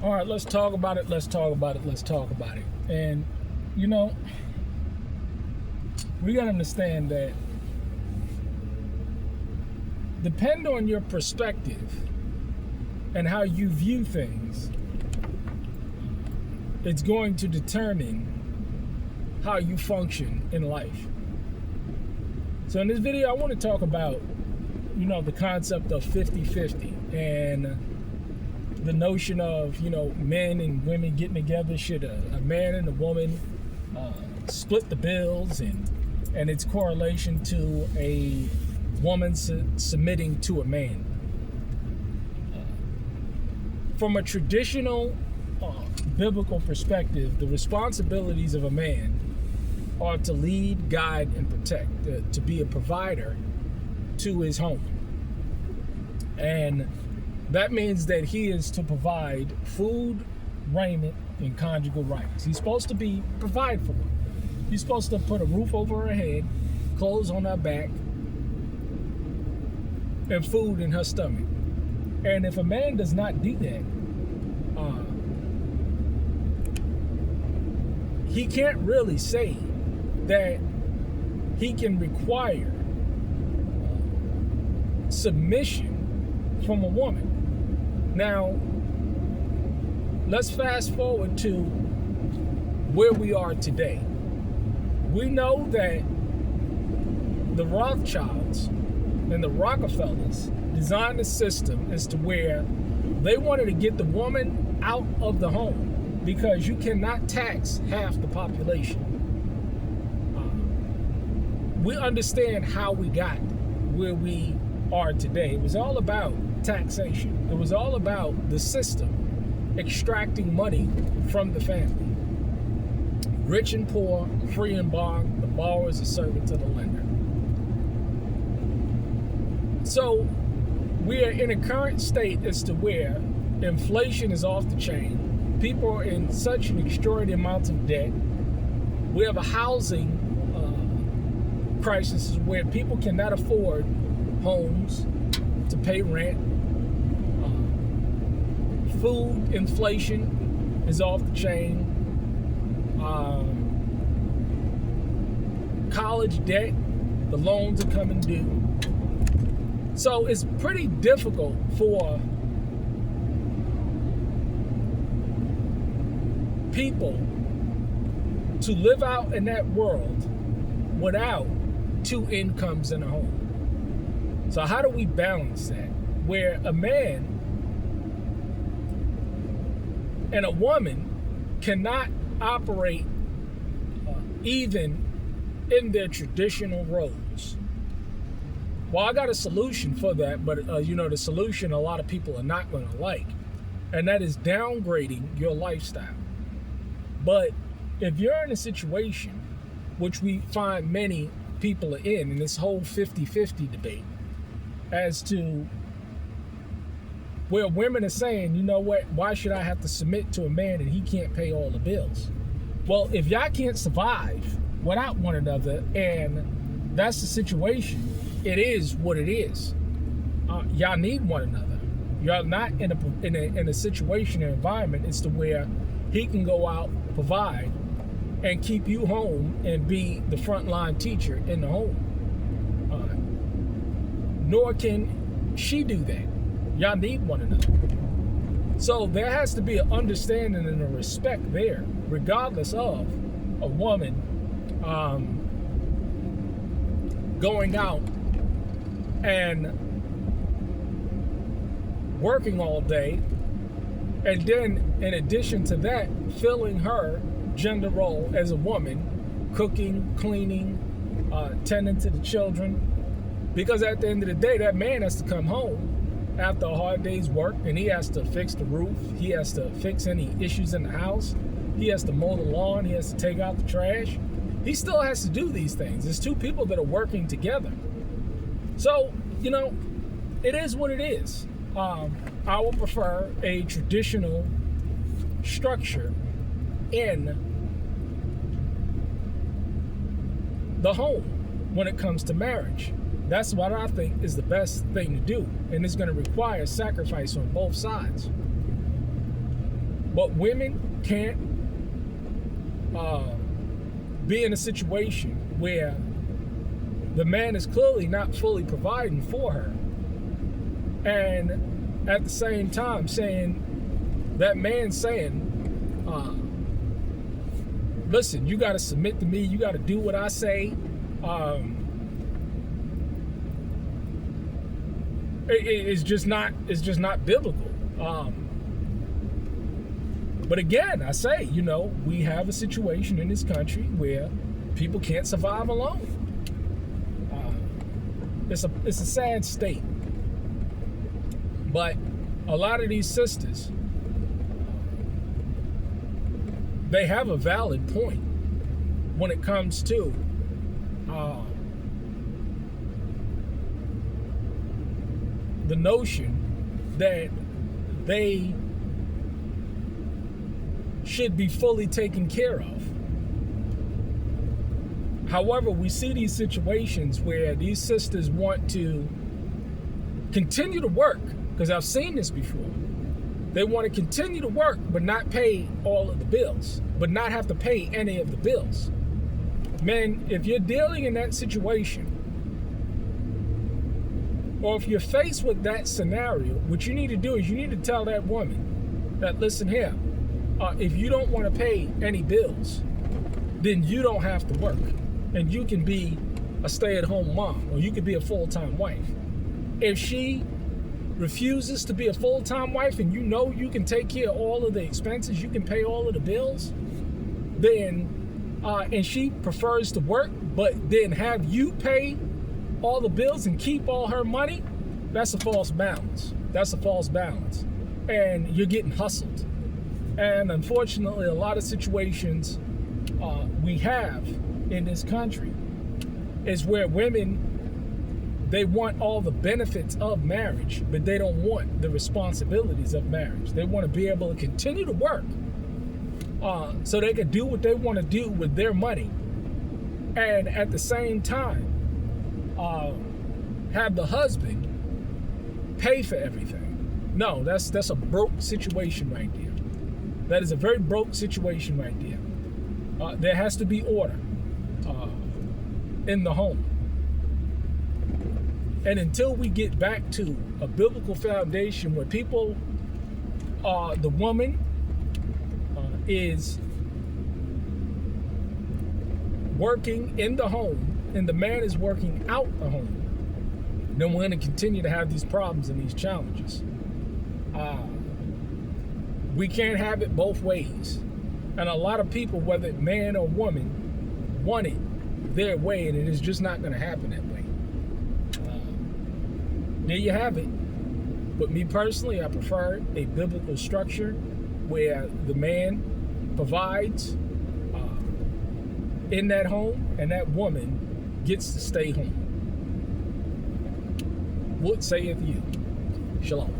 All right, let's talk about it. Let's talk about it. Let's talk about it. And, you know, we got to understand that depend on your perspective and how you view things, it's going to determine how you function in life. So in this video, I want to talk about, the concept of 50-50 and the notion of, men and women getting together. Should a man and a woman split the bills, and its correlation to a woman submitting to a man. From a traditional biblical perspective, the responsibilities of a man are to lead, guide, and protect, to be a provider to his home. And that means that he is to provide food, raiment, and conjugal rights. He's supposed to provide for her. He's supposed to put a roof over her head, clothes on her back, and food in her stomach. And if a man does not do that, he can't really say that he can require submission from a woman. Now, let's fast forward to where we are today. We know that the Rothschilds and the Rockefellers designed a system as to where they wanted to get the woman out of the home because you cannot tax half the population. We understand how we got where we are today. It was all about taxation. It was all about the system extracting money from the family. Rich and poor, free and bond, the borrower is a servant to the lender. So we are in a current state as to where inflation is off the chain. People are in such an extraordinary amount of debt. We have a housing crisis where people cannot afford homes to pay rent. Food inflation is off the chain. College debt, the loans are coming due. So it's pretty difficult for people to live out in that world without two incomes in a home. So how do we balance that? Where a man and a woman cannot operate even in their traditional roles. Well, I got a solution for that, but the solution a lot of people are not going to like, and that is downgrading your lifestyle. But if you're in a situation, which we find many people are in this whole 50-50 debate, as to where women are saying, you know what, why should I have to submit to a man and he can't pay all the bills? Well, if y'all can't survive without one another, and that's the situation, it is what it is. Y'all need one another. Y'all not in a situation or environment as to where he can go out, provide, and keep you home and be the frontline teacher in the home. Nor can she do that. Y'all need one another. So there has to be an understanding and a respect there, regardless of a woman going out and working all day, and then in addition to that, filling her gender role as a woman, cooking, cleaning, tending to the children, because at the end of the day, that man has to come home after a hard day's work, and he has to fix the roof, he has to fix any issues in the house, he has to mow the lawn, he has to take out the trash. He still has to do these things. There's two people that are working together. So, it is what it is. I would prefer a traditional structure in the home when it comes to marriage. That's what I think is the best thing to do, and it's going to require sacrifice on both sides. But women can't be in a situation where the man is clearly not fully providing for her, and at the same time that man saying, listen, you got to submit to me, you got to do what I say. It's just not biblical. But again, I say, we have a situation in this country where people can't survive alone. It's a sad state. But a lot of these sisters, they have a valid point when it comes to the notion that they should be fully taken care of. However, we see these situations where these sisters want to continue to work, because I've seen this before. They want to continue to work, but not pay all of the bills, but not have to pay any of the bills. Men, if you're dealing in that situation, or if you're faced with that scenario, what you need to do is you need to tell that woman that, listen here, if you don't want to pay any bills, then you don't have to work. And you can be a stay-at-home mom, or you could be a full-time wife. If she refuses to be a full-time wife and you can take care of all of the expenses, you can pay all of the bills, then, and she prefers to work, but then have you pay all the bills and keep all her money, that's a false balance. That's a false balance. And you're getting hustled. And unfortunately, a lot of situations we have in this country is where women, they want all the benefits of marriage, but they don't want the responsibilities of marriage. They want to be able to continue to work so they can do what they want to do with their money, and at the same time have the husband pay for everything. No, that's a broke situation right there. That is a very broke situation right there. There has to be order in the home. And until we get back to a biblical foundation where people, the woman is working in the home and the man is working out the home, then we're going to continue to have these problems and these challenges. We can't have it both ways. And a lot of people, whether man or woman, want it their way, and it is just not going to happen that way. There you have it. But me personally, I prefer a biblical structure where the man provides in that home and that woman gets to stay home. What saith you? Shalom.